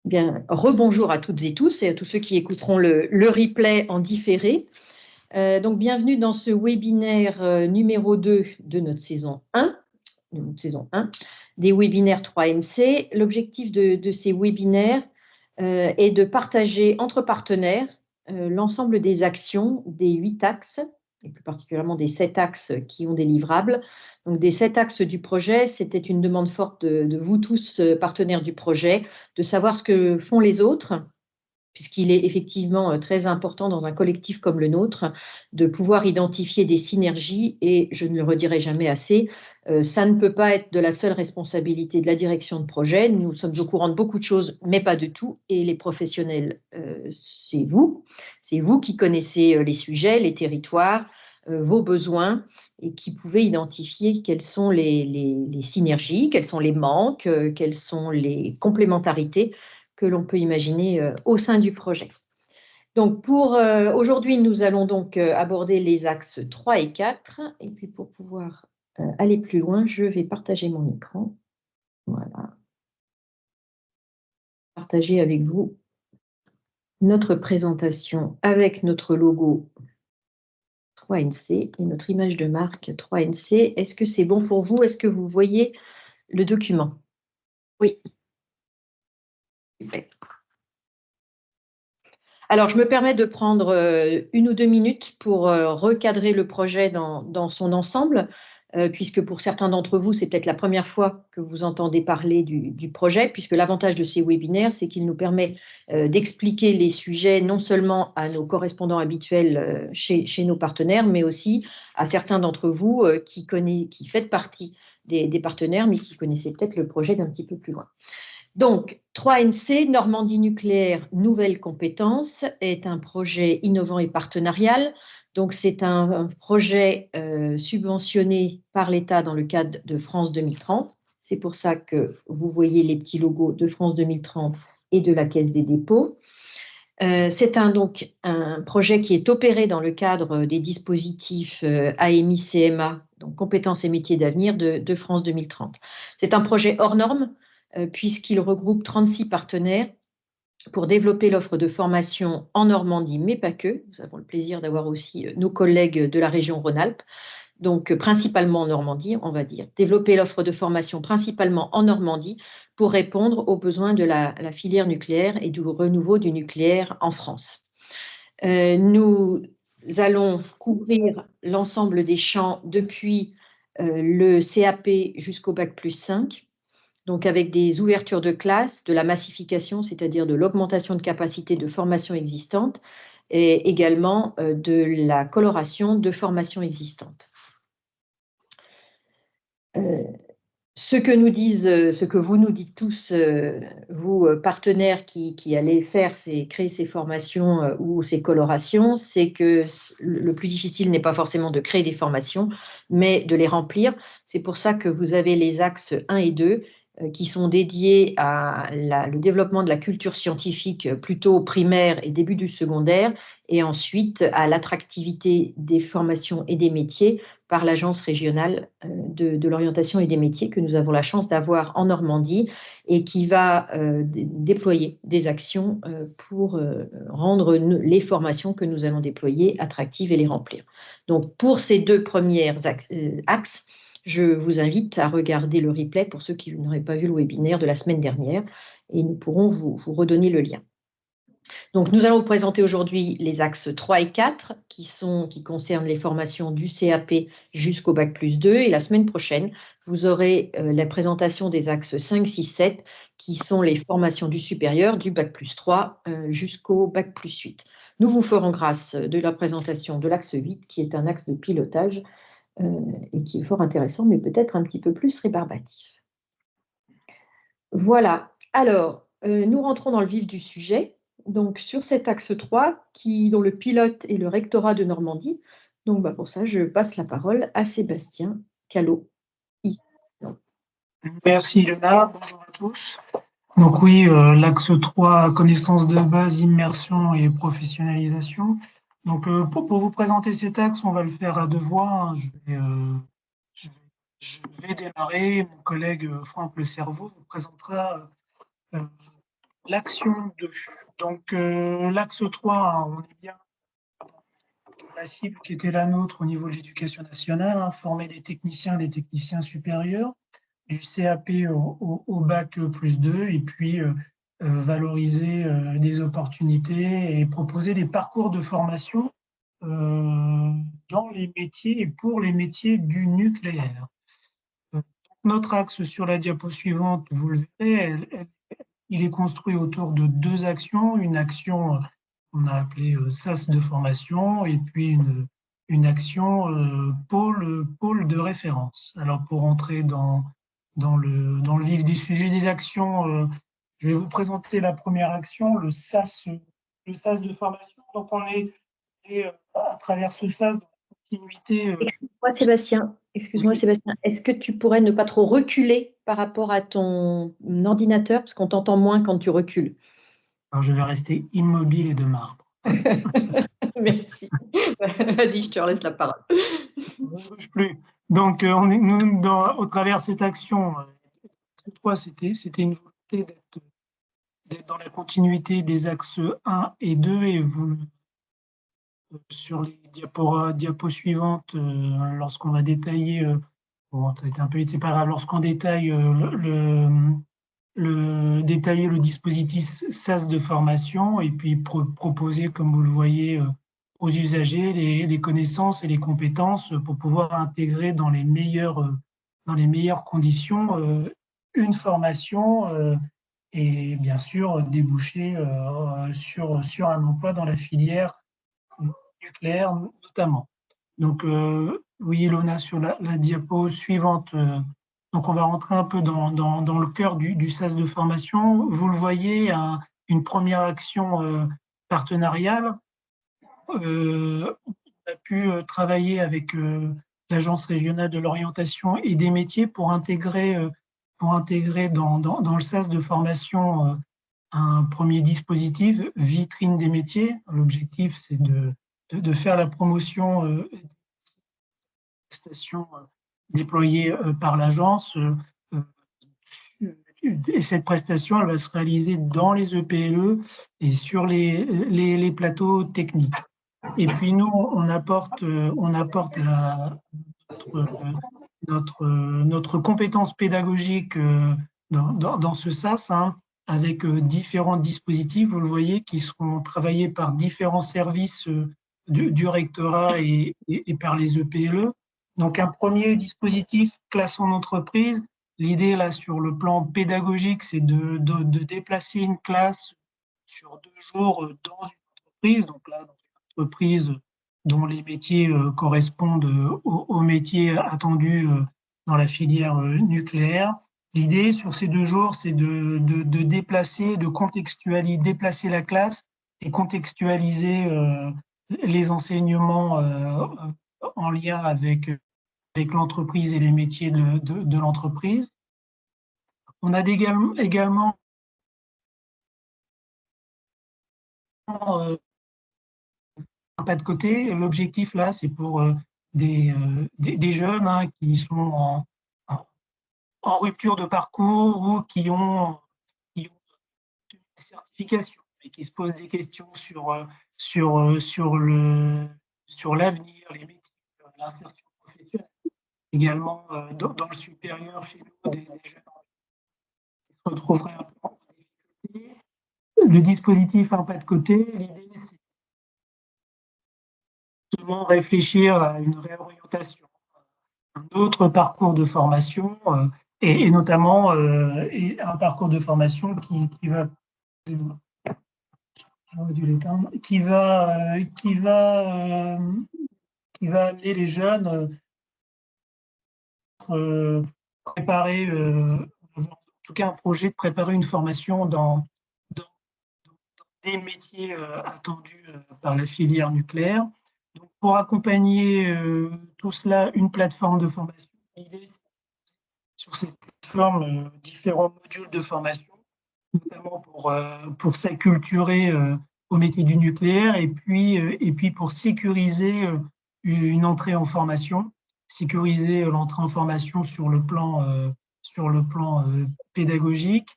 Bien, rebonjour à toutes et tous et à tous ceux qui écouteront le replay en différé. Donc, bienvenue dans ce webinaire numéro 2 de notre saison 1, des webinaires 3NC. L'objectif de ces webinaires est de partager entre partenaires l'ensemble des actions des 8 axes, et plus particulièrement des 7 axes qui ont des livrables. Donc, des 7 axes du projet, c'était une demande forte de vous tous, partenaires du projet, de savoir ce que font les autres, puisqu'il est effectivement très important dans un collectif comme le nôtre de pouvoir identifier des synergies, et je ne le redirai jamais assez, ça ne peut pas être de la seule responsabilité de la direction de projet. Nous sommes au courant de beaucoup de choses, mais pas de tout, et les professionnels, c'est vous qui connaissez les sujets, les territoires, vos besoins, et qui pouvez identifier quelles sont les synergies, quels sont les manques, quelles sont les complémentarités que l'on peut imaginer au sein du projet. Donc, pour aujourd'hui, nous allons donc aborder les axes 3 et 4. Et puis, pour pouvoir aller plus loin, je vais partager mon écran. Voilà. Partager avec vous notre présentation avec notre logo 3NC et notre image de marque 3NC. Est-ce que c'est bon pour vous? Est-ce que vous voyez le document? Oui. Super. Alors, je me permets de prendre 1 ou 2 minutes pour recadrer le projet dans son ensemble, puisque pour certains d'entre vous, c'est peut-être la première fois que vous entendez parler du projet, puisque l'avantage de ces webinaires, c'est qu'il nous permet d'expliquer les sujets non seulement à nos correspondants habituels chez nos partenaires, mais aussi à certains d'entre vous qui faites partie des partenaires, mais qui connaissaient peut-être le projet d'un petit peu plus loin. Donc, 3NC, Normandie Nucléaire, Nouvelles Compétences, est un projet innovant et partenarial. Donc, c'est un projet subventionné par l'État dans le cadre de France 2030. C'est pour ça que vous voyez les petits logos de France 2030 et de la Caisse des dépôts. C'est donc un projet qui est opéré dans le cadre des dispositifs AMI-CMA, donc Compétences et métiers d'avenir de France 2030. C'est un projet hors norme, puisqu'il regroupe 36 partenaires pour développer l'offre de formation en Normandie, mais pas que. Nous avons le plaisir d'avoir aussi nos collègues de la région Rhône-Alpes, donc principalement en Normandie, on va dire. Développer l'offre de formation principalement en Normandie pour répondre aux besoins de la filière nucléaire et du renouveau du nucléaire en France. Nous allons couvrir l'ensemble des champs depuis le CAP jusqu'au Bac+5. Donc avec des ouvertures de classes, de la massification, c'est-à-dire de l'augmentation de capacité de formation existante, et également de la coloration de formations existantes. Ce que vous nous dites tous, vous partenaires qui allez créer ces formations ou ces colorations, c'est que le plus difficile n'est pas forcément de créer des formations, mais de les remplir. C'est pour ça que vous avez les axes 1 et 2 qui sont dédiés le développement de la culture scientifique plutôt primaire et début du secondaire, et ensuite à l'attractivité des formations et des métiers par l'Agence régionale de l'orientation et des métiers que nous avons la chance d'avoir en Normandie, et qui va déployer des actions pour rendre les formations que nous allons déployer attractives et les remplir. Donc, pour ces 2 premiers axes, je vous invite à regarder le replay pour ceux qui n'auraient pas vu le webinaire de la semaine dernière, et nous pourrons vous redonner le lien. Donc, nous allons vous présenter aujourd'hui les axes 3 et 4 qui concernent les formations du CAP jusqu'au Bac+2. Et la semaine prochaine, vous aurez la présentation des axes 5, 6, 7 qui sont les formations du supérieur, du Bac+3 jusqu'au Bac+8. Nous vous ferons grâce de la présentation de l'axe 8 qui est un axe de pilotage et qui est fort intéressant, mais peut-être un petit peu plus rébarbatif. Voilà. Alors, nous rentrons dans le vif du sujet. Donc, sur cet axe 3, dont le pilote est le rectorat de Normandie. Donc, pour ça, je passe la parole à Sébastien Callot. Merci Léna, bonjour à tous. Donc oui, l'axe 3, connaissance de base, immersion et professionnalisation. Donc pour vous présenter cet axe, on va le faire à 2 voix. Je vais démarrer, mon collègue Franck Le Cerveau vous présentera l'action 2. Donc, l'axe 3, on est bien la cible qui était la nôtre au niveau de l'éducation nationale, hein, former des techniciens supérieurs, du CAP au bac +2, et puis valoriser des opportunités et proposer des parcours de formation dans les métiers et pour les métiers du nucléaire. Notre axe sur la diapo suivante, vous le verrez, il est construit autour de deux actions. Une action qu'on a appelée SAS de formation et puis une action pôle de référence. Alors pour entrer dans le vif des sujets des actions, je vais vous présenter la première action, le SAS de formation. Donc on est à travers ce SAS dans la continuité. Excuse-moi, Sébastien, est-ce que tu pourrais ne pas trop reculer par rapport à ton ordinateur, parce qu'on t'entend moins quand tu recules. Alors je vais rester immobile et de marbre. Merci. Vas-y, je te laisse la parole. Je ne bouge plus. Donc, au travers de cette action, c'était une volonté d'être dans la continuité des axes 1 et 2, et vous, sur les diapos suivantes, lorsqu'on va détailler, bon, ça a été un peu vite, c'est pas grave, lorsqu'on détaille détailler le dispositif SAS de formation et puis proposer, comme vous le voyez, aux usagers les connaissances et les compétences pour pouvoir intégrer dans les meilleures conditions une formation et bien sûr déboucher sur un emploi dans la filière nucléaire notamment. Donc, oui, Ilona, sur la diapo suivante, donc on va rentrer un peu dans le cœur du SAS de formation. Vous le voyez, une première action partenariale. On a pu travailler avec l'Agence régionale de l'orientation et des métiers pour intégrer dans le SAS de formation un premier dispositif, vitrine des métiers. L'objectif, c'est de faire la promotion des prestations déployées par l'agence. Et cette prestation, elle va se réaliser dans les EPLE et sur les plateaux techniques. Et puis nous, on apporte notre compétence pédagogique dans ce SAS, hein, avec différents dispositifs, vous le voyez, qui seront travaillés par différents services du rectorat et par les EPLE. Donc un premier dispositif, classe en entreprise. L'idée là sur le plan pédagogique, c'est de déplacer une classe sur 2 jours dans une entreprise. Donc là, dans une entreprise dont les métiers correspondent aux métiers attendus dans la filière nucléaire. L'idée sur ces 2 jours, c'est de déplacer, de contextualiser, déplacer la classe et contextualiser les enseignements en lien avec l'entreprise et les métiers de l'entreprise. On a également un pas de côté. L'objectif là, c'est pour des jeunes hein, qui sont en rupture de parcours ou qui ont une certification et qui se posent des questions sur l'avenir, les métiers, l'insertion professionnelle. Également dans le supérieur chez nous, des jeunes qui se retrouveraient un peu en difficulté. Le dispositif un pas de côté, l'idée c'est de réfléchir à une réorientation, un autre parcours de formation et notamment un parcours de formation qui va amener les jeunes préparer, en tout cas un projet de préparer une formation dans des métiers attendus par la filière nucléaire. Donc, pour accompagner tout cela, une plateforme de formation. L'idée, sur cette plateforme, différents modules de formation, notamment pour s'acculturer au métier du nucléaire et puis pour sécuriser une entrée en formation, sécuriser l'entrée en formation sur le plan pédagogique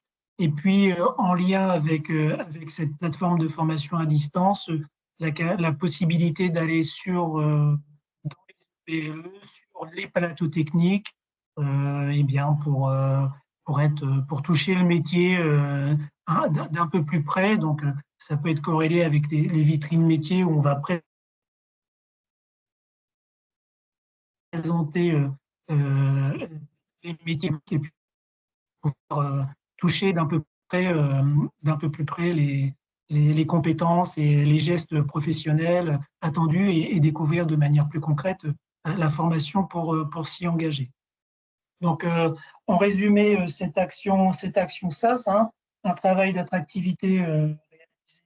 Et puis, en lien avec cette plateforme de formation à distance, la possibilité d'aller dans les PLE, sur les plateaux techniques, eh bien pour toucher le métier d'un peu plus près. Donc, ça peut être corrélé avec les vitrines métiers où on va présenter les métiers et puis toucher d'un peu plus près les compétences et les gestes professionnels attendus et découvrir de manière plus concrète la formation pour s'y engager. Donc, en résumé, cette action SAS, hein, un travail d'attractivité réalisé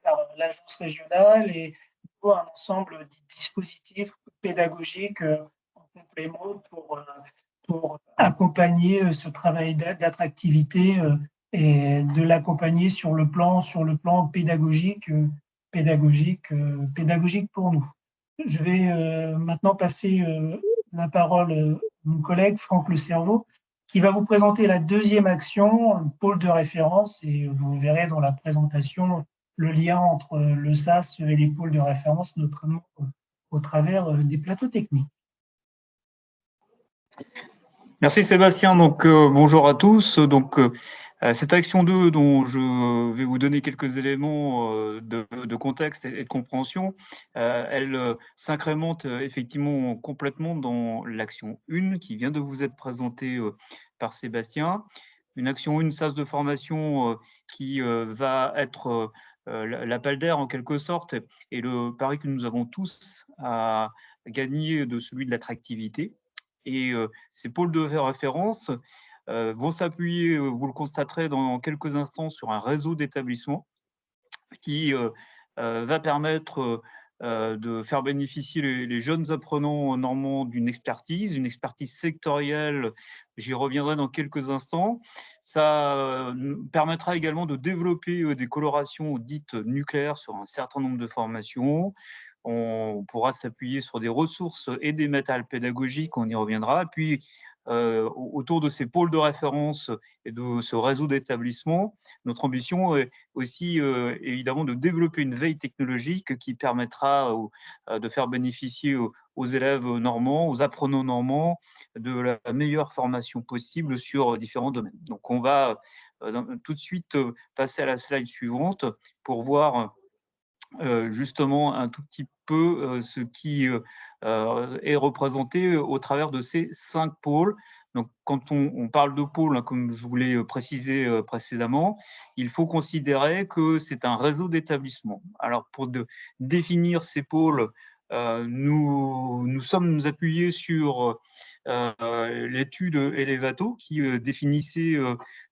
par l'agence régionale et un ensemble de dispositifs pédagogiques en complément pour accompagner ce travail d'attractivité et de l'accompagner sur le plan pédagogique pour nous. Je vais maintenant passer la parole à mon collègue Franck Le Cerveau, qui va vous présenter la deuxième action, le pôle de référence, et vous verrez dans la présentation le lien entre le SAS et les pôles de référence, notamment au travers des plateaux techniques. Merci Sébastien. Donc bonjour à tous. Donc cette action 2 dont je vais vous donner quelques éléments de contexte et de compréhension, elle s'incrémente effectivement complètement dans l'action 1 qui vient de vous être présentée par Sébastien. Une action 1 SAS de formation qui va être l'appel d'air en quelque sorte et le pari que nous avons tous à gagner de celui de l'attractivité. Et ces pôles de référence vont s'appuyer, vous le constaterez dans quelques instants, sur un réseau d'établissements qui va permettre de faire bénéficier les jeunes apprenants normands d'une expertise, une expertise sectorielle. J'y reviendrai dans quelques instants. Ça permettra également de développer des colorations dites nucléaires sur un certain nombre de formations. On pourra s'appuyer sur des ressources et des matériels pédagogiques, on y reviendra. Et puis, autour de ces pôles de référence et de ce réseau d'établissements, notre ambition est aussi évidemment de développer une veille technologique qui permettra de faire bénéficier aux élèves normands, aux apprenants normands, de la meilleure formation possible sur différents domaines. Donc, on va tout de suite passer à la slide suivante pour voir justement un tout petit peu ce qui est représenté au travers de ces 5 pôles. Donc, quand on parle de pôles, hein, comme je vous l'ai précisé précédemment, il faut considérer que c'est un réseau d'établissements. Alors, pour définir ces pôles, nous sommes appuyés sur l'étude Elevato qui définissait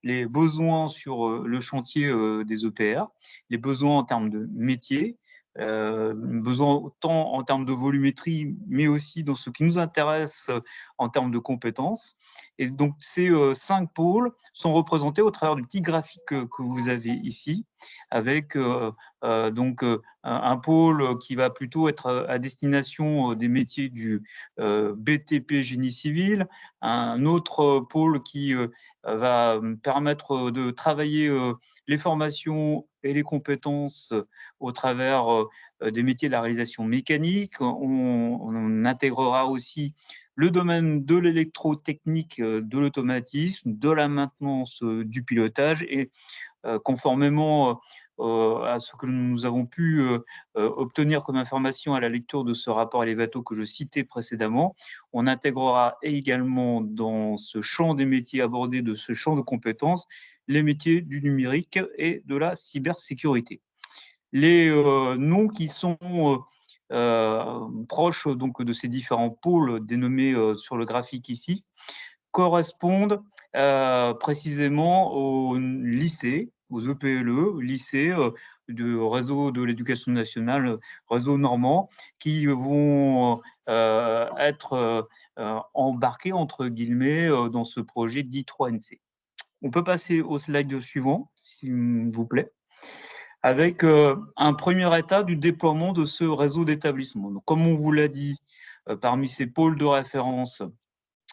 les besoins sur le chantier des EPR, les besoins en termes de métier, besoin autant en termes de volumétrie, mais aussi dans ce qui nous intéresse en termes de compétences. Et donc, ces 5 pôles sont représentés au travers du petit graphique que vous avez ici, avec donc un pôle qui va plutôt être à destination des métiers du BTP génie civil, un autre pôle qui va permettre de travailler les formations et les compétences au travers des métiers de la réalisation mécanique. On intégrera aussi le domaine de l'électrotechnique, de l'automatisme, de la maintenance, du pilotage et conformément à ce que nous avons pu obtenir comme information à la lecture de ce rapport Elevato que je citais précédemment, on intégrera également dans ce champ des métiers abordés, de ce champ de compétences, les métiers du numérique et de la cybersécurité. Les noms qui sont proches donc, de ces différents pôles dénommés sur le graphique ici correspondent précisément aux lycées, aux EPLE, lycées du réseau de l'éducation nationale, réseau normand, qui vont être embarqués, entre guillemets, dans ce projet dit 3NC. On peut passer au slide suivant, s'il vous plaît, avec un premier état du déploiement de ce réseau d'établissements. Comme on vous l'a dit, parmi ces pôles de référence,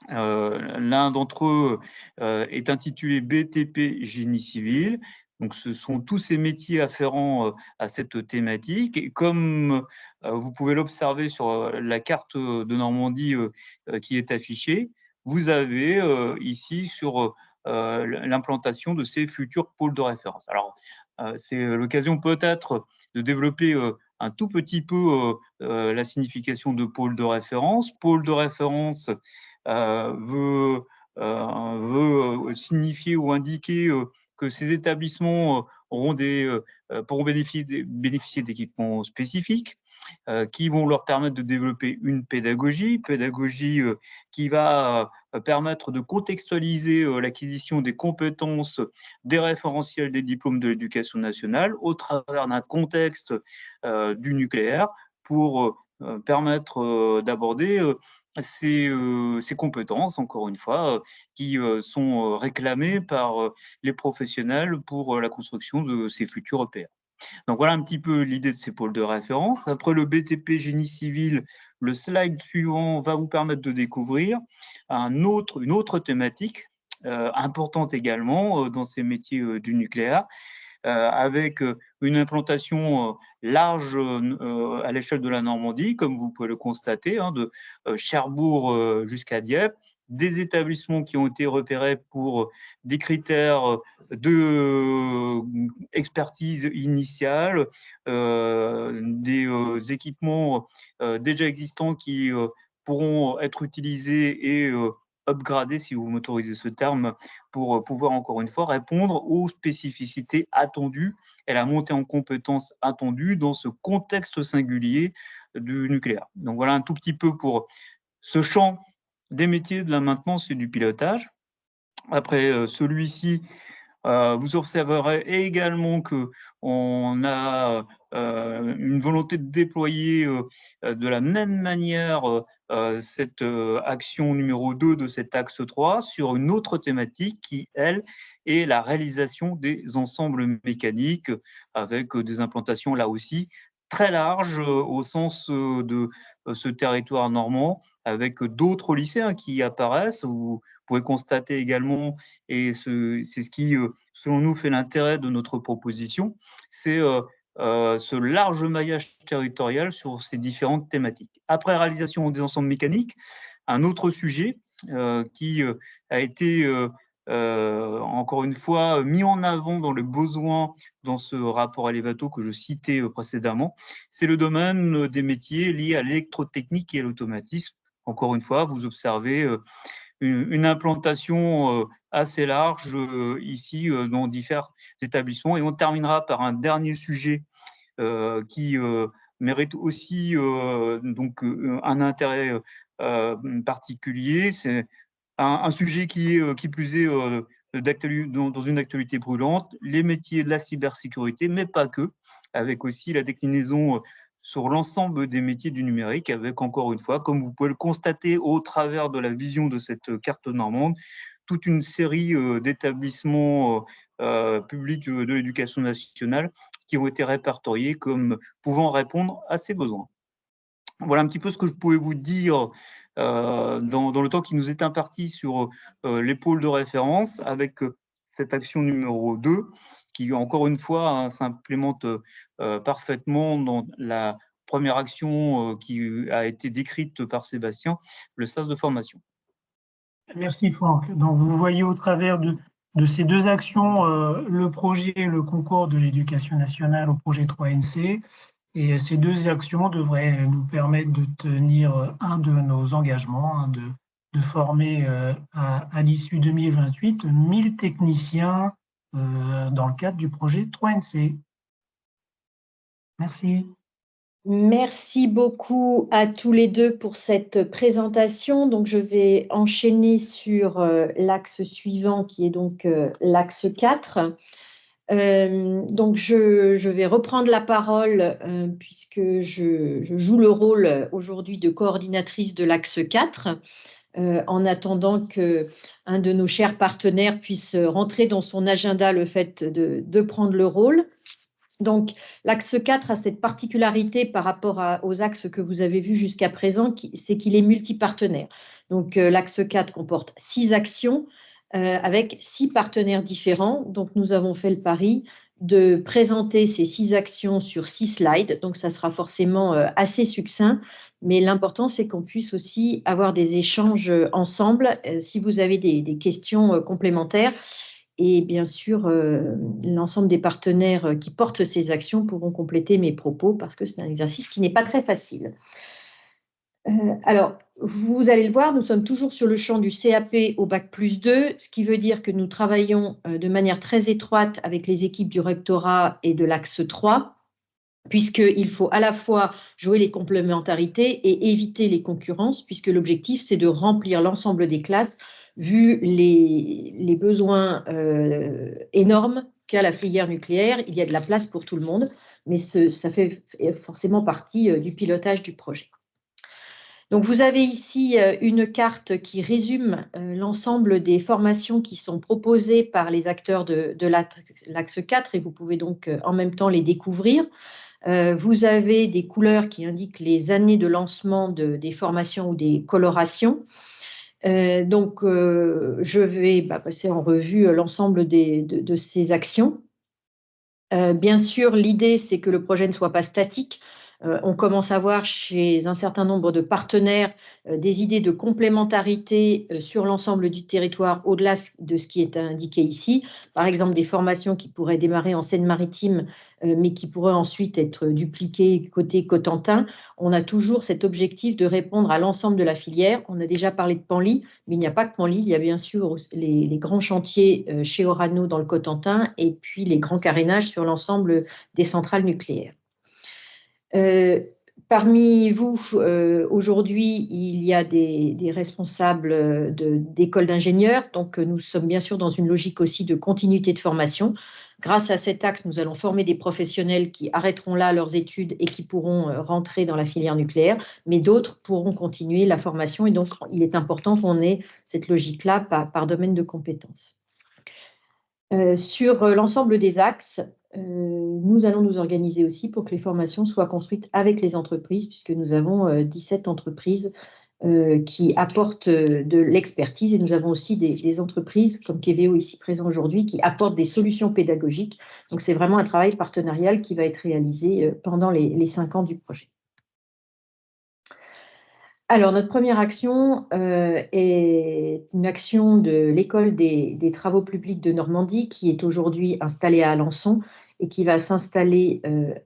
L'un d'entre eux est intitulé BTP Génie civil. Donc, ce sont tous ces métiers afférents à cette thématique. Et comme vous pouvez l'observer sur la carte de Normandie qui est affichée, vous avez ici sur l'implantation de ces futurs pôles de référence. Alors, c'est l'occasion peut-être de développer un tout petit peu la signification de pôle de référence. Pôle de référence veut signifier ou indiquer que ces établissements pourront bénéficier d'équipements spécifiques qui vont leur permettre de développer une pédagogie qui va permettre de contextualiser l'acquisition des compétences des référentiels des diplômes de l'éducation nationale au travers d'un contexte du nucléaire pour permettre d'aborder ces compétences, encore une fois, qui sont réclamées par les professionnels pour la construction de ces futurs EPR. Donc voilà un petit peu l'idée de ces pôles de référence. Après le BTP Génie civil, le slide suivant va vous permettre de découvrir une autre thématique importante également dans ces métiers du nucléaire, avec une implantation large à l'échelle de la Normandie, comme vous pouvez le constater, hein, de Cherbourg jusqu'à Dieppe, des établissements qui ont été repérés pour des critères de expertise initiale, des équipements déjà existants qui pourront être utilisés et upgradés, si vous m'autorisez ce terme, pour pouvoir, encore une fois, répondre aux spécificités attendues et la montée en compétences attendue dans ce contexte singulier du nucléaire. Donc voilà un tout petit peu pour ce champ des métiers de la maintenance et du pilotage. Après celui-ci, vous observerez également qu'on a une volonté de déployer de la même manière cette action numéro 2 de cet axe 3 sur une autre thématique qui, elle, est la réalisation des ensembles mécaniques avec des implantations là aussi très larges au sens de ce territoire normand, avec d'autres lycéens qui apparaissent. Vous pouvez constater également, et c'est ce qui, selon nous, fait l'intérêt de notre proposition, c'est ce large maillage territorial sur ces différentes thématiques. Après réalisation des ensembles mécaniques, un autre sujet qui a été encore une fois mis en avant dans le besoin dans ce rapport Elevato que je citais précédemment, c'est le domaine des métiers liés à l'électrotechnique et à l'automatisme. Encore une fois, vous observez une implantation assez large ici dans différents établissements. Et on terminera par un dernier sujet qui mérite aussi donc un intérêt particulier. C'est un sujet qui plus est dans une actualité brûlante, les métiers de la cybersécurité, mais pas que, avec aussi la déclinaison sur l'ensemble des métiers du numérique, avec encore une fois, comme vous pouvez le constater au travers de la vision de cette carte normande, toute une série d'établissements publics de l'éducation nationale qui ont été répertoriés comme pouvant répondre à ces besoins. Voilà un petit peu ce que je pouvais vous dire dans le temps qui nous est imparti sur les pôles de référence, avec cette action numéro 2, qui, encore une fois, hein, s'implémente parfaitement dans la première action qui a été décrite par Sébastien, le SAS de formation. Merci Franck. Donc vous voyez au travers de ces deux actions le projet et le concours de l'éducation nationale au projet 3NC. Et ces deux actions devraient nous permettre de tenir un de nos engagements, hein, de former à l'issue 2028 1000 techniciens dans le cadre du projet 3NC. Merci. Merci beaucoup à tous les deux pour cette présentation. Donc, je vais enchaîner sur l'axe suivant qui est donc l'axe 4. Donc, je vais reprendre la parole puisque je joue le rôle aujourd'hui de coordinatrice de l'axe 4 en attendant qu'un de nos chers partenaires puisse rentrer dans son agenda le fait de prendre le rôle. Donc, l'axe 4 a cette particularité par rapport aux axes que vous avez vus jusqu'à présent, c'est qu'il est multipartenaire. Donc, l'axe 4 comporte 6 actions avec 6 partenaires différents. Donc, nous avons fait le pari de présenter ces 6 actions sur 6 slides. Donc, ça sera forcément assez succinct, mais l'important, c'est qu'on puisse aussi avoir des échanges ensemble si vous avez des questions complémentaires. Et bien sûr, l'ensemble des partenaires qui portent ces actions pourront compléter mes propos parce que c'est un exercice qui n'est pas très facile. Alors, vous allez le voir, nous sommes toujours sur le champ du CAP au Bac+2, ce qui veut dire que nous travaillons de manière très étroite avec les équipes du rectorat et de l'axe 3, puisqu'il faut à la fois jouer les complémentarités et éviter les concurrences, puisque l'objectif, c'est de remplir l'ensemble des classes, vu les besoins énormes qu'a la filière nucléaire. Il y a de la place pour tout le monde, mais ça fait forcément partie du pilotage du projet. Donc, vous avez ici une carte qui résume l'ensemble des formations qui sont proposées par les acteurs de l'axe 4 et vous pouvez donc en même temps les découvrir. Vous avez des couleurs qui indiquent les années de lancement des formations ou des colorations. Donc, je vais passer en revue l'ensemble de ces actions. Bien sûr, l'idée, c'est que le projet ne soit pas statique. On commence à voir chez un certain nombre de partenaires des idées de complémentarité sur l'ensemble du territoire au-delà de ce qui est indiqué ici. Par exemple, des formations qui pourraient démarrer en Seine-Maritime, mais qui pourraient ensuite être dupliquées côté Cotentin. On a toujours cet objectif de répondre à l'ensemble de la filière. On a déjà parlé de Penly, mais il n'y a pas que Penly. Il y a bien sûr les grands chantiers chez Orano dans le Cotentin et puis les grands carénages sur l'ensemble des centrales nucléaires. Parmi vous, aujourd'hui, il y a des responsables d'écoles d'ingénieurs, donc nous sommes bien sûr dans une logique aussi de continuité de formation. Grâce à cet axe, nous allons former des professionnels qui arrêteront là leurs études et qui pourront rentrer dans la filière nucléaire, mais d'autres pourront continuer la formation et donc il est important qu'on ait cette logique-là par domaine de compétences. Sur l'ensemble des axes, nous allons nous organiser aussi pour que les formations soient construites avec les entreprises, puisque nous avons 17 entreprises qui apportent de l'expertise et nous avons aussi des entreprises comme Keveo ici présent aujourd'hui qui apportent des solutions pédagogiques. Donc, c'est vraiment un travail partenarial qui va être réalisé pendant les 5 ans du projet. Alors, notre première action est une action de l'école des travaux publics de Normandie qui est aujourd'hui installée à Alençon et qui va s'installer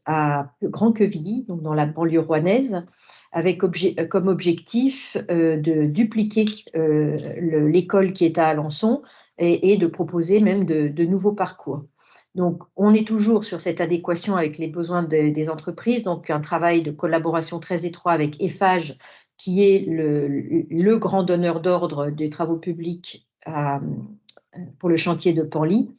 à Grand-Quevilly, donc dans la banlieue rouennaise, avec comme objectif de dupliquer l'école qui est à Alençon et de proposer même de nouveaux parcours. Donc, on est toujours sur cette adéquation avec les besoins des entreprises, donc un travail de collaboration très étroit avec Eiffage, qui est le grand donneur d'ordre des travaux publics pour le chantier de Penly.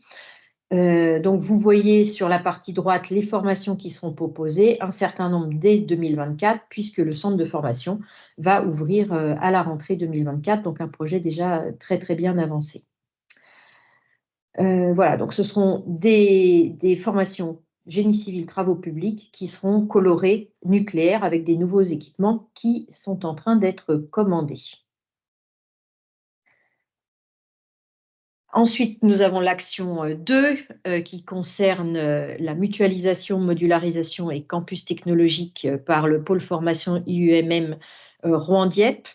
Donc, vous voyez sur la partie droite les formations qui seront proposées, un certain nombre dès 2024, puisque le centre de formation va ouvrir à la rentrée 2024, donc un projet déjà très, très bien avancé. Voilà, donc ce seront des formations génie civil, travaux publics, qui seront colorés nucléaires avec des nouveaux équipements qui sont en train d'être commandés. Ensuite, nous avons l'action 2 qui concerne la mutualisation, modularisation et campus technologique par le pôle formation IUMM Rouen-Dieppe.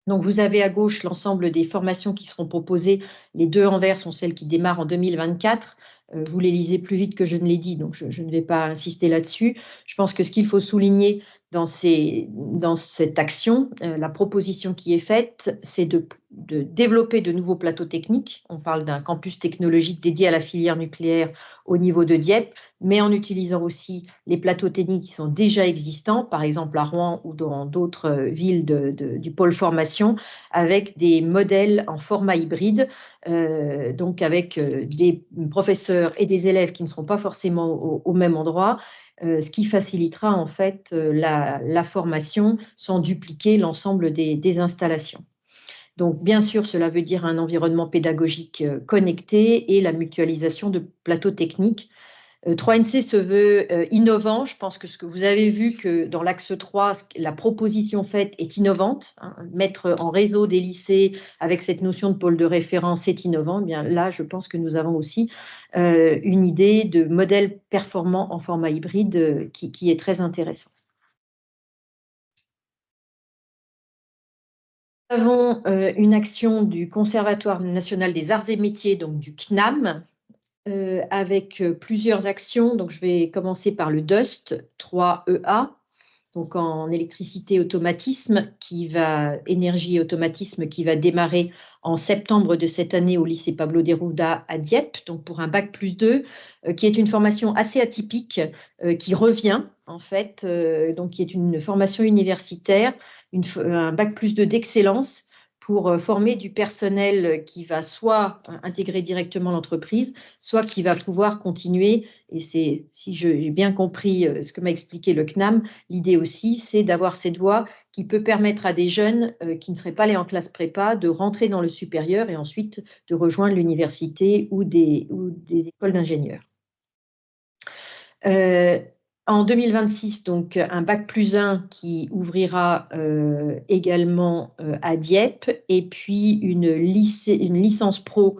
Donc, vous avez à gauche l'ensemble des formations qui seront proposées. Les 2 en vert sont celles qui démarrent en 2024. Vous les lisez plus vite que je ne l'ai dit, donc je ne vais pas insister là-dessus. Je pense que ce qu'il faut souligner dans cette action, la proposition qui est faite, c'est de développer de nouveaux plateaux techniques. On parle d'un campus technologique dédié à la filière nucléaire au niveau de Dieppe, mais en utilisant aussi les plateaux techniques qui sont déjà existants, par exemple à Rouen ou dans d'autres villes du pôle formation, avec des modèles en format hybride, donc avec des professeurs et des élèves qui ne seront pas forcément au même endroit, ce qui facilitera en fait la formation sans dupliquer l'ensemble des installations. Donc, bien sûr, cela veut dire un environnement pédagogique connecté et la mutualisation de plateaux techniques. 3NC se veut innovant. Je pense que ce que vous avez vu que dans l'axe 3, la proposition faite est innovante. Hein. Mettre en réseau des lycées avec cette notion de pôle de référence, c'est innovant. Eh bien là, je pense que nous avons aussi une idée de modèle performant en format hybride qui est très intéressant. Nous avons une action du Conservatoire national des arts et métiers, donc du CNAM, avec plusieurs actions. Donc, je vais commencer par le DUST 3EA, donc en électricité automatisme, énergie et automatisme, qui va démarrer en septembre de cette année au lycée Pablo Neruda à Dieppe, donc pour un bac+2, qui est une formation assez atypique, qui revient en fait, donc qui est une formation universitaire, un bac+2 d'excellence, pour former du personnel qui va soit intégrer directement l'entreprise, soit qui va pouvoir continuer. Et c'est, si j'ai bien compris ce que m'a expliqué le CNAM, l'idée aussi, c'est d'avoir cette voie qui peut permettre à des jeunes qui ne seraient pas allés en classe prépa de rentrer dans le supérieur et ensuite de rejoindre l'université ou des écoles d'ingénieurs. En 2026, donc un bac+1 qui ouvrira également à Dieppe, et puis une licence pro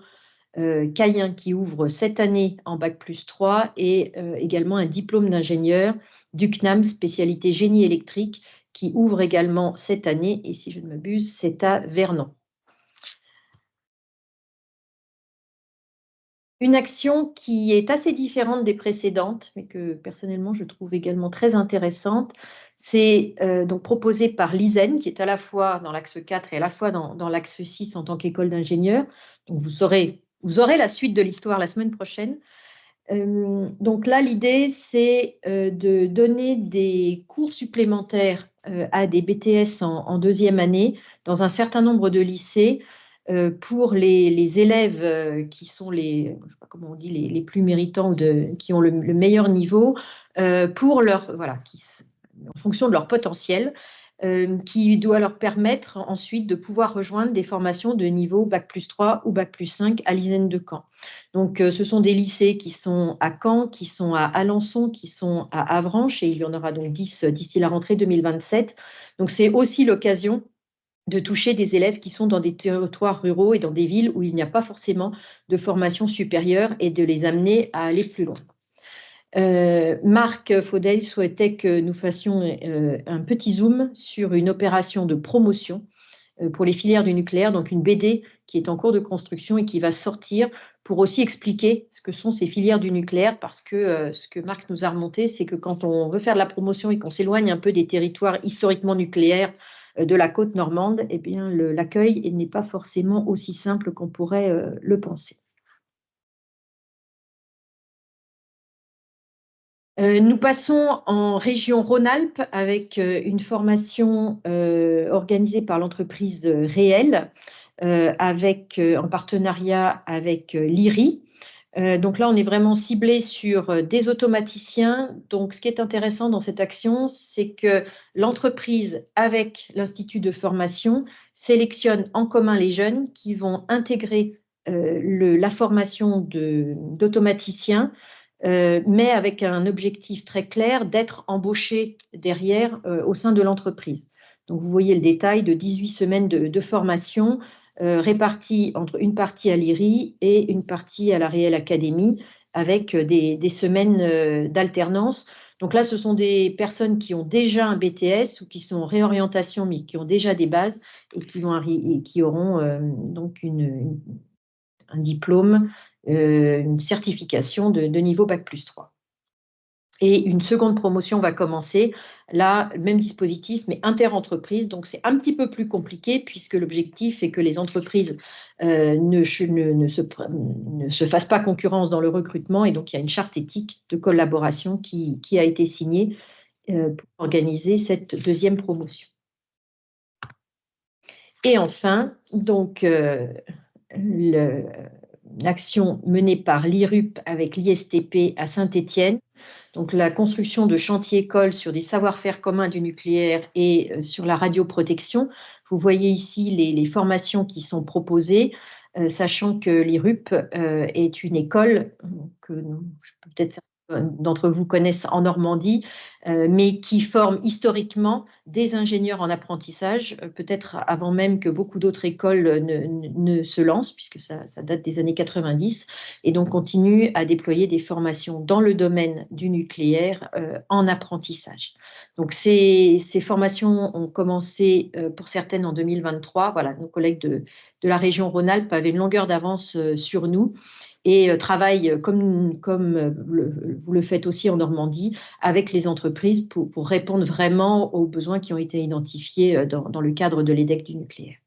Cayen qui ouvre cette année en bac+3, et également un diplôme d'ingénieur du CNAM spécialité génie électrique qui ouvre également cette année, et si je ne m'abuse, c'est à Vernon. Une action qui est assez différente des précédentes, mais que personnellement je trouve également très intéressante, c'est donc proposée par l'ISEN, qui est à la fois dans l'axe 4 et à la fois dans l'axe 6 en tant qu'école d'ingénieur. Donc vous aurez la suite de l'histoire la semaine prochaine. Donc là, l'idée, c'est de donner des cours supplémentaires à des BTS en deuxième année dans un certain nombre de lycées, pour les élèves qui sont je sais pas comment on dit, les plus méritants, qui ont le meilleur niveau, pour en fonction de leur potentiel, qui doit leur permettre ensuite de pouvoir rejoindre des formations de niveau bac+3 ou bac+5 à l'ISEN de Caen. Donc, ce sont des lycées qui sont à Caen, qui sont à Alençon, qui sont à Avranches, et il y en aura donc 10 d'ici la rentrée 2027. Donc, c'est aussi l'occasion de toucher des élèves qui sont dans des territoires ruraux et dans des villes où il n'y a pas forcément de formation supérieure, et de les amener à aller plus loin. Marc Faudel souhaitait que nous fassions un petit zoom sur une opération de promotion pour les filières du nucléaire, donc une BD qui est en cours de construction et qui va sortir pour aussi expliquer ce que sont ces filières du nucléaire, parce que ce que Marc nous a remonté, c'est que quand on veut faire de la promotion et qu'on s'éloigne un peu des territoires historiquement nucléaires de la côte normande, eh bien l'accueil n'est pas forcément aussi simple qu'on pourrait le penser. Nous passons en région Rhône-Alpes avec une formation organisée par l'entreprise Réel, en partenariat avec l'IRI. Donc là, on est vraiment ciblé sur des automaticiens. Donc, ce qui est intéressant dans cette action, c'est que l'entreprise, avec l'Institut de formation, sélectionne en commun les jeunes qui vont intégrer la formation d'automaticiens, mais avec un objectif très clair d'être embauchés derrière au sein de l'entreprise. Donc, vous voyez le détail de 18 semaines de formation, répartis entre une partie à l'IRI et une partie à la Réelle Académie, avec des semaines d'alternance. Donc là, ce sont des personnes qui ont déjà un BTS ou qui sont en réorientation, mais qui ont déjà des bases et qui auront donc un diplôme, une certification de niveau bac+3. Et une seconde promotion va commencer, là, même dispositif, mais inter-entreprise. Donc, c'est un petit peu plus compliqué, puisque l'objectif est que les entreprises ne se fassent pas concurrence dans le recrutement. Et donc, il y a une charte éthique de collaboration qui a été signée pour organiser cette deuxième promotion. Et enfin, donc, l'action menée par l'IRUP avec l'ISTP à Saint-Étienne. Donc, la construction de chantiers-écoles sur des savoir-faire communs du nucléaire et sur la radioprotection. Vous voyez ici les formations qui sont proposées, sachant que l'IRUP est une école que je peux peut-être faire d'entre vous connaissent en Normandie, mais qui forment historiquement des ingénieurs en apprentissage, peut-être avant même que beaucoup d'autres écoles ne se lancent, puisque ça date des années 90, et donc continue à déployer des formations dans le domaine du nucléaire en apprentissage. Donc ces formations ont commencé pour certaines en 2023. Voilà, nos collègues de la région Rhône-Alpes avaient une longueur d'avance sur nous, et travaille comme vous le faites aussi en Normandie, avec les entreprises pour répondre vraiment aux besoins qui ont été identifiés dans le cadre de l'EDEC du nucléaire.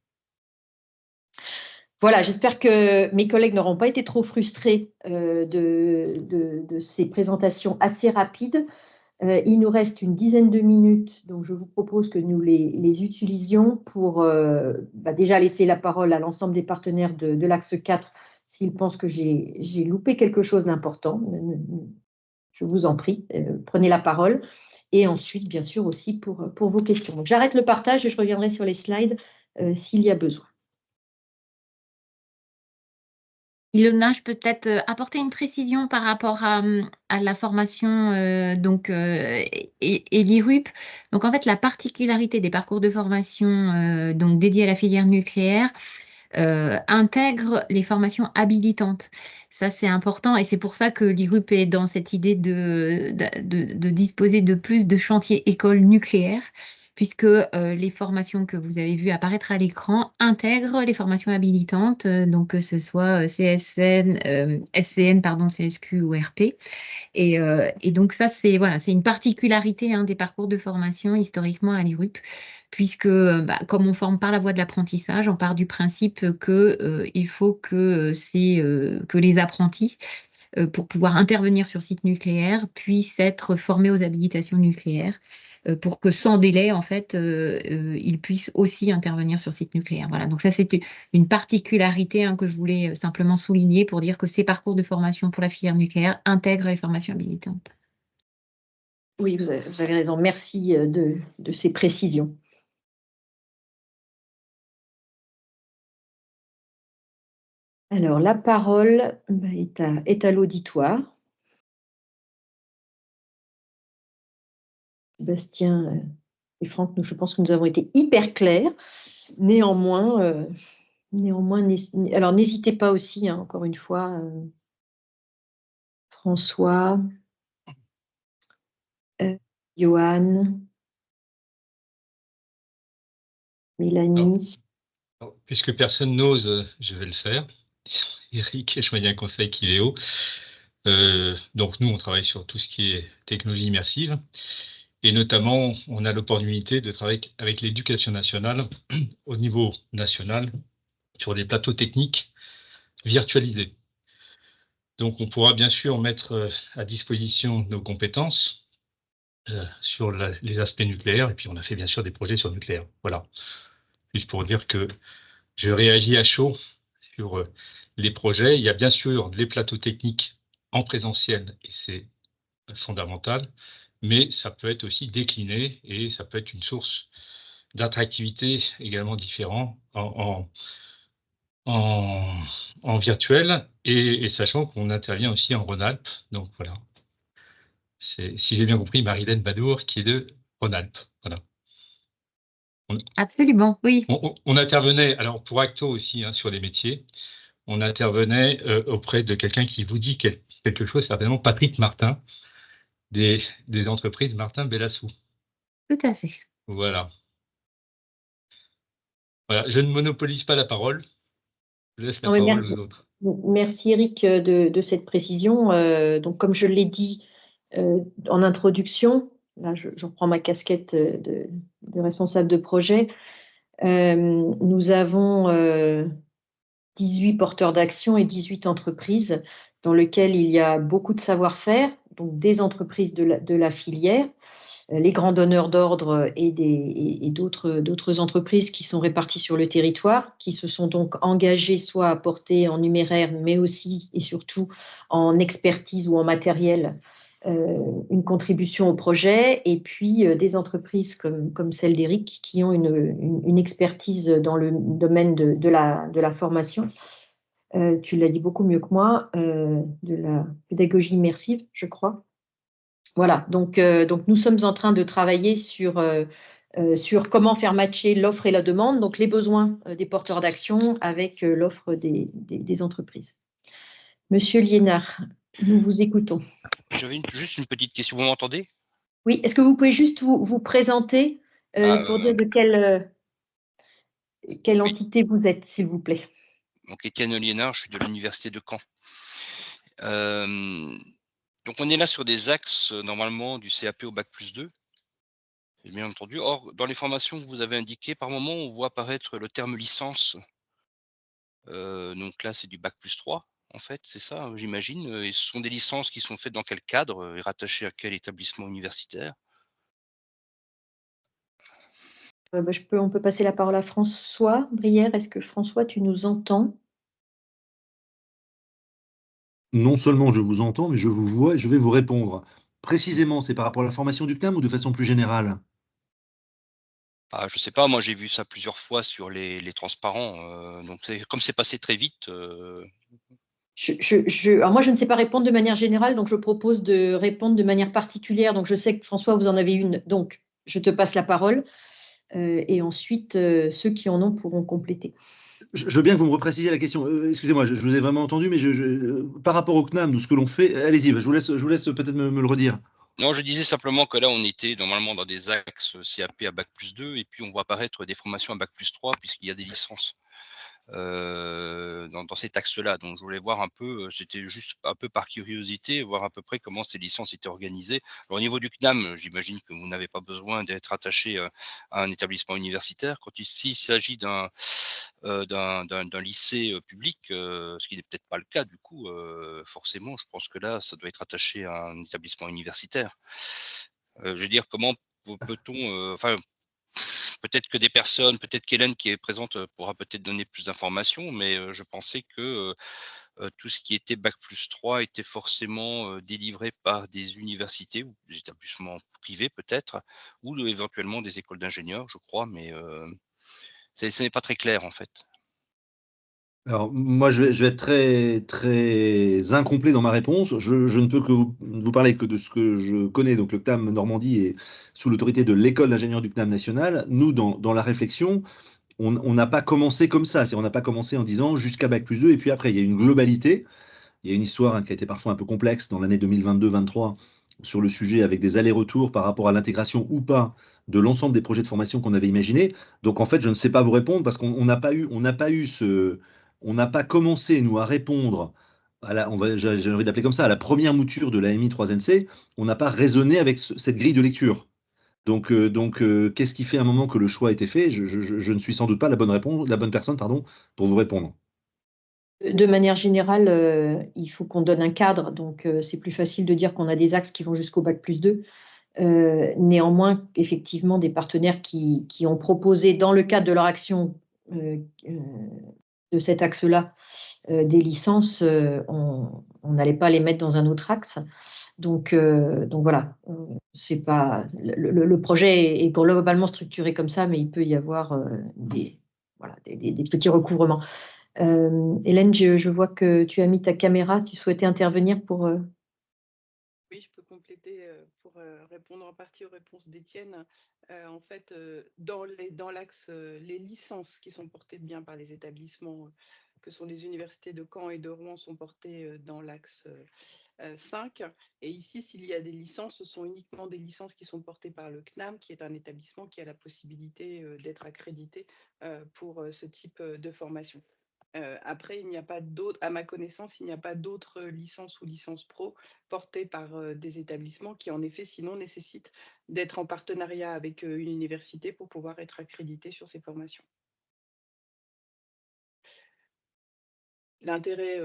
Voilà, j'espère que mes collègues n'auront pas été trop frustrés de ces présentations assez rapides. Il nous reste une dizaine de minutes, donc je vous propose que nous les utilisions pour déjà laisser la parole à l'ensemble des partenaires de l'axe 4 s'ils pensent que j'ai loupé quelque chose d'important. Je vous en prie, prenez la parole. Et ensuite, bien sûr, aussi pour vos questions. Donc, j'arrête le partage et je reviendrai sur les slides s'il y a besoin. Ilona, je peux peut-être apporter une précision par rapport à la formation et l'IRUP. Donc, en fait, la particularité des parcours de formation donc dédiés à la filière nucléaire intègre les formations habilitantes. Ça, c'est important et c'est pour ça que l'IRUP est dans cette idée de disposer de plus de chantiers écoles nucléaires, puisque les formations que vous avez vues apparaître à l'écran intègrent les formations habilitantes, donc que ce soit SCN, CSQ ou RP. Et donc ça, c'est une particularité des parcours de formation historiquement à l'IRUP, puisque comme on forme par la voie de l'apprentissage, on part du principe qu'il faut que les apprentis, pour pouvoir intervenir sur site nucléaire, puissent être formés aux habilitations nucléaires, pour que sans délai, en fait, ils puissent aussi intervenir sur site nucléaire. Voilà, donc ça, c'est une particularité que je voulais simplement souligner pour dire que ces parcours de formation pour la filière nucléaire intègrent les formations habilitantes. Oui, vous avez raison. Merci de ces précisions. Alors, la parole est à l'auditoire. Sébastien et Franck, je pense que nous avons été hyper clairs. Néanmoins, alors n'hésitez pas aussi, encore une fois, François, Johan, Mélanie. Alors, puisque personne n'ose, je vais le faire. Eric, je vois un conseil qui est haut. Donc nous, on travaille sur tout ce qui est technologie immersive. Et notamment, on a l'opportunité de travailler avec l'éducation nationale au niveau national sur des plateaux techniques virtualisés. Donc, on pourra bien sûr mettre à disposition nos compétences sur les aspects nucléaires. Et puis, on a fait bien sûr des projets sur le nucléaire. Voilà. Juste pour dire que je réagis à chaud sur les projets. Il y a bien sûr les plateaux techniques en présentiel et c'est fondamental, mais ça peut être aussi décliné et ça peut être une source d'attractivité également différente en virtuel et sachant qu'on intervient aussi en Rhône-Alpes. Donc voilà. C'est, si j'ai bien compris, Marilène Badour qui est de Rhône-Alpes. Voilà. Absolument, oui. On intervenait, alors pour Acto aussi, sur les métiers, on intervenait auprès de quelqu'un qui vous dit quelque chose, certainement Patrick Martin, des entreprises Martin Bellassou. Tout à fait. Voilà. Voilà, je ne monopolise pas la parole. Je laisse la parole aux autres. Merci Eric de cette précision. Donc comme je l'ai dit en introduction, là je reprends ma casquette de responsable de projet, nous avons 18 porteurs d'action et 18 entreprises dans lesquelles il y a beaucoup de savoir-faire, donc des entreprises de la filière, les grands donneurs d'ordre et d'autres entreprises qui sont réparties sur le territoire, qui se sont donc engagées soit à apporter en numéraire, mais aussi et surtout en expertise ou en matériel, une contribution au projet, et puis des entreprises comme celle d'Eric qui ont une expertise dans le domaine de la formation. Tu l'as dit beaucoup mieux que moi, de la pédagogie immersive, je crois. Voilà, donc nous sommes en train de travailler sur comment faire matcher l'offre et la demande, donc les besoins des porteurs d'action avec l'offre des entreprises. Monsieur Liénard, nous vous écoutons. J'avais juste une petite question. Vous m'entendez? Oui, est-ce que vous pouvez juste vous présenter pour dire de quelle entité vous êtes, s'il vous plaît? Donc, Étienne Liénard, je suis de l'Université de Caen. Donc, on est là sur des axes, normalement, du CAP au Bac+2, bien entendu. Or, dans les formations que vous avez indiquées, par moment, on voit apparaître le terme licence. Donc là, c'est du Bac+3, en fait, c'est ça, j'imagine. Et ce sont des licences qui sont faites dans quel cadre et rattachées à quel établissement universitaire? On peut passer la parole à François Brière. Est-ce que François, tu nous entends? Non seulement je vous entends, mais je vous vois et je vais vous répondre. Précisément, c'est par rapport à la formation du CNAM ou de façon plus générale? Ah, je sais pas, moi j'ai vu ça plusieurs fois sur les transparents. Donc comme c'est passé très vite. Alors moi, je ne sais pas répondre de manière générale, donc je propose de répondre de manière particulière. Donc je sais que François, vous en avez une, donc je te passe la parole. Et ensuite, ceux qui en ont pourront compléter. Je veux bien que vous me reprécisiez la question. Excusez-moi, je vous ai vraiment entendu, mais par rapport au CNAM, de ce que l'on fait, allez-y, je vous laisse peut-être me le redire. Non, je disais simplement que là, on était normalement dans des axes CAP à Bac+2, et puis on voit apparaître des formations à Bac+3, puisqu'il y a des licences dans cet axe-là. Donc, je voulais voir un peu, c'était juste un peu par curiosité, voir à peu près comment ces licences étaient organisées. Alors, au niveau du CNAM, j'imagine que vous n'avez pas besoin d'être attaché à un établissement universitaire. Quand s'il s'agit d'un lycée public, ce qui n'est peut-être pas le cas du coup, forcément, je pense que là, ça doit être attaché à un établissement universitaire. Je veux dire, comment peut-on, enfin, peut-être que des personnes, peut-être qu'Hélène qui est présente pourra peut-être donner plus d'informations, mais je pensais que tout ce qui était Bac+3 était forcément délivré par des universités ou des établissements privés peut-être, ou éventuellement des écoles d'ingénieurs, je crois, mais ce n'est pas très clair en fait. Alors, moi, je vais être très, très incomplet dans ma réponse. Je ne peux que vous parler que de ce que je connais. Donc, le CNAM Normandie est sous l'autorité de l'école d'ingénieurs du CNAM national. Nous, dans la réflexion, on n'a pas commencé comme ça. On n'a pas commencé en disant jusqu'à Bac+2 et puis après, il y a une globalité. Il y a une histoire qui a été parfois un peu complexe dans l'année 2022-23 sur le sujet avec des allers-retours par rapport à l'intégration ou pas de l'ensemble des projets de formation qu'on avait imaginés. Donc en fait, je ne sais pas vous répondre parce qu'on n'a pas eu, on n'a pas commencé nous à répondre à j'ai envie d'appeler comme ça, à la première mouture de l'AMI 3NC. On n'a pas raisonné avec cette grille de lecture. Donc, qu'est-ce qui fait à un moment que le choix a été fait? Je ne suis sans doute pas la bonne personne, pardon, pour vous répondre. De manière générale, il faut qu'on donne un cadre, donc c'est plus facile de dire qu'on a des axes qui vont jusqu'au Bac+2. Néanmoins, effectivement, des partenaires qui ont proposé, dans le cadre de leur action de cet axe-là, des licences, on n'allait pas les mettre dans un autre axe. Donc voilà, c'est pas le projet est globalement structuré comme ça, mais il peut y avoir des petits recouvrements. Hélène, je vois que tu as mis ta caméra. Tu souhaitais intervenir pour… Oui, je peux compléter pour répondre en partie aux réponses d'Étienne. En fait, dans l'axe, les licences qui sont portées bien par les établissements que sont les universités de Caen et de Rouen sont portées dans l'axe 5. Et ici, s'il y a des licences, ce sont uniquement des licences qui sont portées par le CNAM, qui est un établissement qui a la possibilité d'être accrédité pour ce type de formation. Après, il n'y a pas d'autres, à ma connaissance, il n'y a pas d'autres licences ou licences pro portées par des établissements qui, en effet, sinon nécessitent d'être en partenariat avec une université pour pouvoir être accrédités sur ces formations. L'intérêt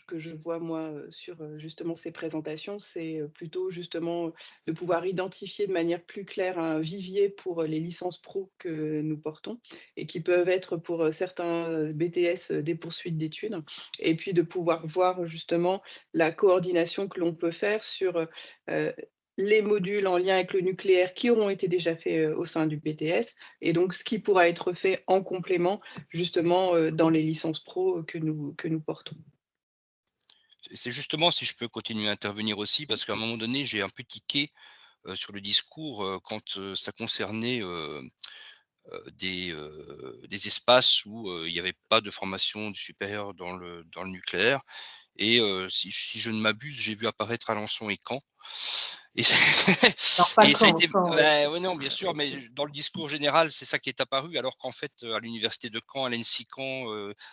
que je vois, moi, sur justement ces présentations, c'est plutôt justement de pouvoir identifier de manière plus claire un vivier pour les licences pro que nous portons et qui peuvent être pour certains BTS des poursuites d'études, et puis de pouvoir voir justement la coordination que l'on peut faire sur les modules en lien avec le nucléaire qui auront été déjà faits au sein du BTS, et donc ce qui pourra être fait en complément justement dans les licences pro que nous portons. c'est justement si je peux continuer à intervenir aussi, parce qu'à un moment donné, j'ai un peu tiqué sur le discours quand ça concernait des espaces où il n'y avait pas de formation du supérieur dans le nucléaire. Et si je ne m'abuse, j'ai vu apparaître Alençon et Caen. Et, Non, pas et ça a Caen, été. Caen, ouais. Ouais, non, bien sûr, mais dans le discours général, c'est ça qui est apparu, alors qu'en fait, à l'université de Caen, à l'ENSI Caen,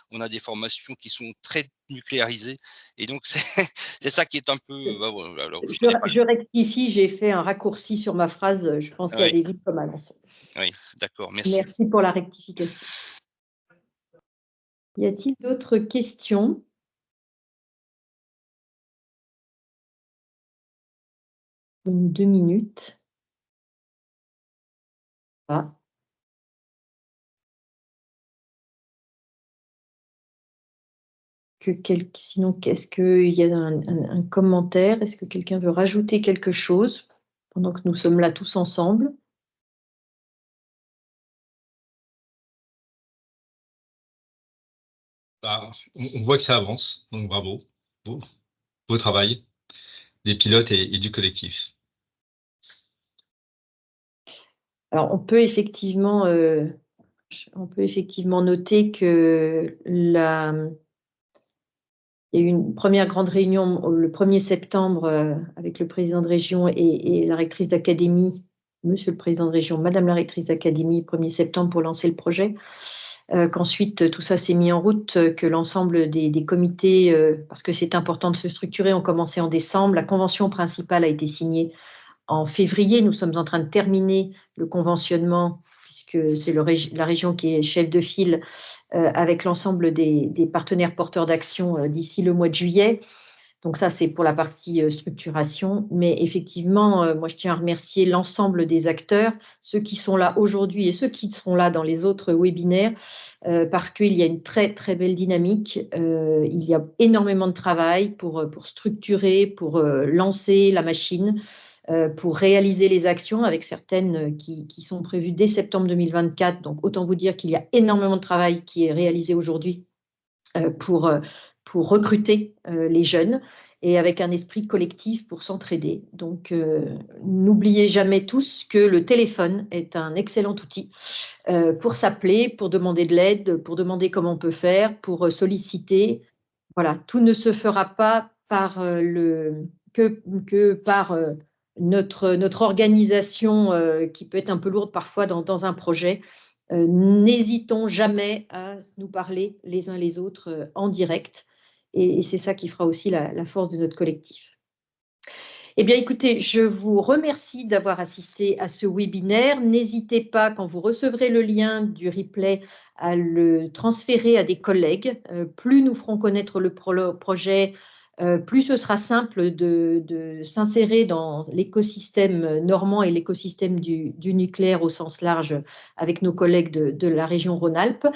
on a des formations qui sont très nucléarisées. Et donc, c'est ça qui est un peu. Bah, voilà, alors, je connais pas. Je rectifie, j'ai fait un raccourci sur ma phrase, je pensais à Oui, des villes comme Alençon. oui, d'accord, merci. Merci pour la rectification. Y a-t-il d'autres questions? Une 2 minutes. Ah. Sinon, est-ce qu'il y a un commentaire? Est-ce que quelqu'un veut rajouter quelque chose pendant que nous sommes là tous ensemble? Bah, on voit que ça avance, donc bravo. Beau travail des pilotes et du collectif. Alors, on peut effectivement noter que il y a eu une première grande réunion le 1er septembre avec le président de région et la rectrice d'académie, monsieur le président de région, madame la rectrice d'académie, 1er septembre pour lancer le projet. Qu'ensuite tout ça s'est mis en route, que l'ensemble des comités, parce que c'est important de se structurer, ont commencé en décembre. La convention principale a été signée en février. Nous sommes en train de terminer le conventionnement, puisque c'est la région qui est chef de file, avec l'ensemble des partenaires porteurs d'action d'ici le mois de juillet. Donc ça, c'est pour la partie structuration. Mais effectivement, moi, je tiens à remercier l'ensemble des acteurs, ceux qui sont là aujourd'hui et ceux qui seront là dans les autres webinaires, parce qu'il y a une très, très belle dynamique. Il y a énormément de travail pour structurer, pour lancer la machine, pour réaliser les actions, avec certaines qui sont prévues dès septembre 2024. Donc, autant vous dire qu'il y a énormément de travail qui est réalisé aujourd'hui pour recruter les jeunes et avec un esprit collectif pour s'entraider. Donc, n'oubliez jamais tous que le téléphone est un excellent outil pour s'appeler, pour demander de l'aide, pour demander comment on peut faire, pour solliciter. Voilà, tout ne se fera pas par que par notre organisation qui peut être un peu lourde parfois dans un projet. N'hésitons jamais à nous parler les uns les autres en direct, et c'est ça qui fera aussi la force de notre collectif. Eh bien, écoutez, je vous remercie d'avoir assisté à ce webinaire. N'hésitez pas, quand vous recevrez le lien du replay, à le transférer à des collègues. Plus nous ferons connaître le projet, plus ce sera simple de s'insérer dans l'écosystème normand et l'écosystème du nucléaire au sens large avec nos collègues de la région Rhône-Alpes.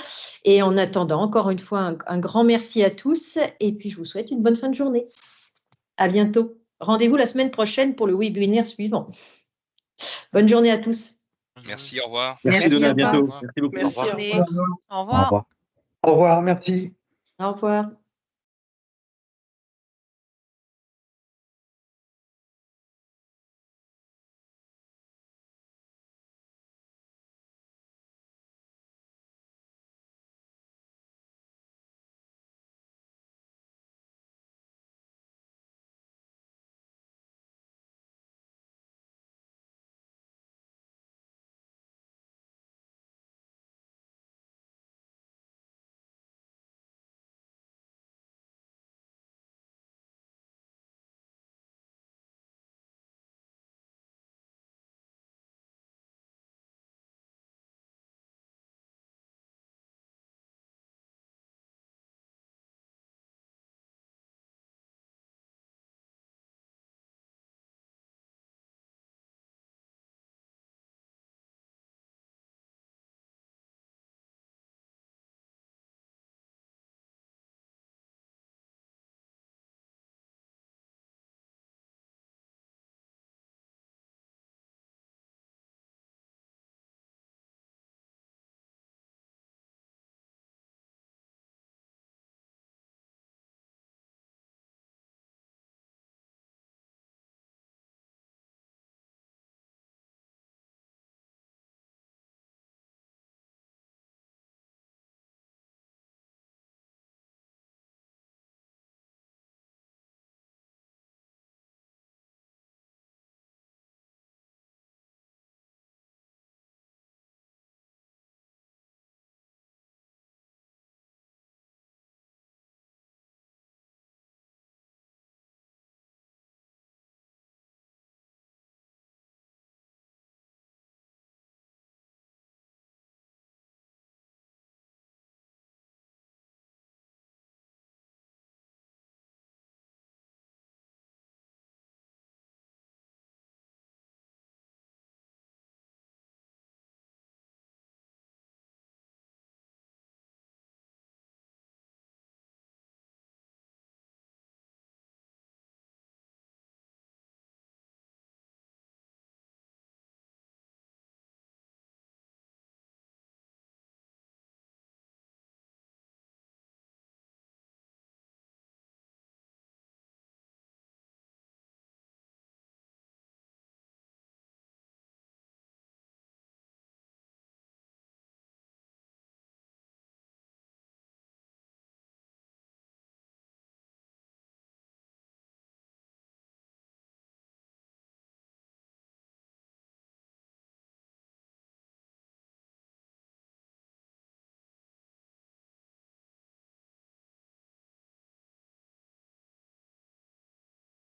Et en attendant, encore une fois, un grand merci à tous, et puis je vous souhaite une bonne fin de journée. À bientôt. Rendez-vous la semaine prochaine pour le webinaire suivant. Bonne journée à tous. Merci, au revoir. Merci Donna, à au revoir. bientôt. Merci beaucoup. Merci, au Au revoir. Au revoir. revoir. Au revoir, merci. Au revoir.